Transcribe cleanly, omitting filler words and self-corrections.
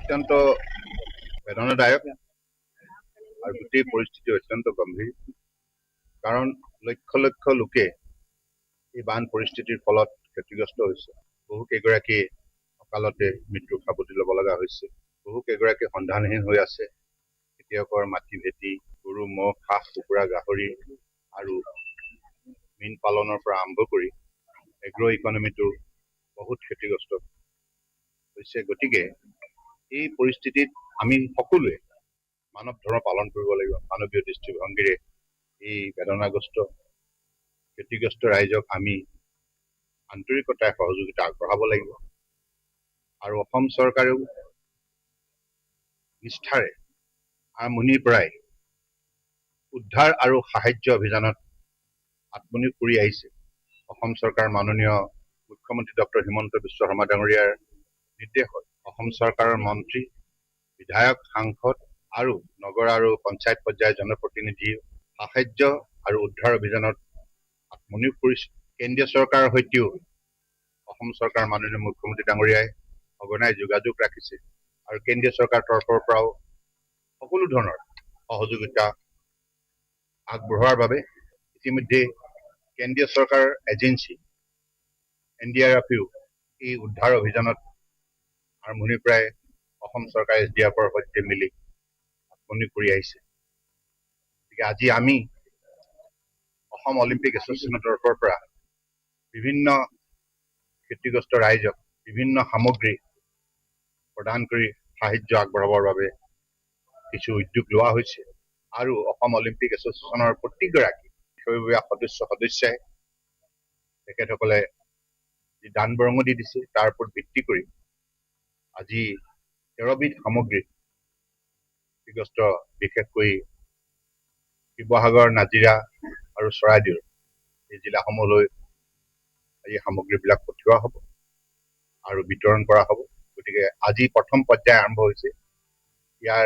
অত্যন্ত বেদনাদায়ক আৰু গোটেই পৰিস্থিতি অত্যন্ত গম্ভীৰ। কাৰণ লক্ষ লক্ষ লোকে এই বান পৰিস্থিতিৰ ফলত ক্ষতিগ্ৰস্ত হৈছে। বহু কেইগৰাকী অকালতে মৃত্যুৰ সাৱটি ল'ব লগা হৈছে। বহু কেইগৰাকী সন্ধানহীন হৈ আছে। খেতিয়কৰ মাটি ভেটি, গৰু ম'হ হাঁহ কুকুৰা গাহৰি আৰু মীন পালনৰ পৰা আৰম্ভ কৰি এগ্ৰ ইকনমিটো বহুত ক্ষতিগ্ৰস্ত হৈছে। গতিকে এই পৰিস্থিতিত আমি সকলোৱে মানৱ ধৰ্ম পালন কৰিব লাগিব। মানৱীয় দৃষ্টিভংগীৰে এই বেদনাগ্ৰস্ত ক্ষতিগ্ৰস্ত ৰাইজক আমি আন্তৰিকতাৰে সহযোগিতা আগবঢ়াব লাগিব। আৰু অসম চৰকাৰেও নিষ্ঠাৰে আৰম্ভণিৰ পৰাই উদ্ধাৰ আৰু সাহায্য অভিযানত আত্মনিয়োগ কৰি আহিছে। অসম চৰকাৰ মাননীয় মুখ্যমন্ত্ৰী ডক্টৰ হিমন্ত বিশ্ব শৰ্মা ডাঙৰীয়াৰ নিৰ্দেশত অসম চৰকাৰৰ মন্ত্ৰী, বিধায়ক, সাংসদ আৰু নগৰ আৰু পঞ্চায়ত পৰ্যায়ৰ জনপ্ৰতিনিধি সাহায্য আৰু উদ্ধাৰ অভিযানত আত্মনিয়োগ কৰিছে। কেন্দ্ৰীয় চৰকাৰৰ সৈতেও অসম চৰকাৰ মাননীয় মুখ্যমন্ত্ৰী ডাঙৰীয়াই সঘনাই যোগাযোগ ৰাখিছে আৰু কেন্দ্ৰীয় চৰকাৰৰ তৰফৰ পৰাও সকলো ধৰণৰ সহযোগিতা আগবঢ়োৱাৰ বাবে ইতিমধ্যে কেন্দ্ৰীয় চৰকাৰৰ এজেঞ্চি NDRFেও এই উদ্ধাৰ অভিযানত আৰম্ভণিৰ পৰাই অসম চৰকাৰ SDRFৰ সৈতে মিলি আত্মনিয়োগ কৰি আহিছে। গতিকে আজি আমি অসম অলিম্পিক এছ'চিয়েশ্যনৰ তৰফৰ পৰা বিভিন্ন ক্ষতিগ্ৰস্ত ৰাইজক বিভিন্ন সামগ্ৰী প্ৰদান কৰি সাহায্য আগবঢ়াবৰ বাবে কিছু উদ্যোগ লোৱা হৈছে। আৰু অসম অলিম্পিক এছ'চিয়েশ্যনৰ প্ৰত্যেকগৰাকী বিষয়ববীয়া সদস্যাই তেখেতসকলে যি দান বৰঙণি দিছে তাৰ ওপৰত ভিত্তি কৰি আজি 13বিধ সামগ্ৰী ক্ষতিগ্ৰস্ত বিশেষকৈ শিৱসাগৰ, নাজিৰা আৰু চৰাইদেউ এই জিলাসমূহলৈ এই সামগ্ৰীবিলাক পঠিওৱা হ'ব আৰু বিতৰণ কৰা হ'ব। গতিকে আজি প্ৰথম পৰ্যায় আৰম্ভ হৈছে। ইয়াৰ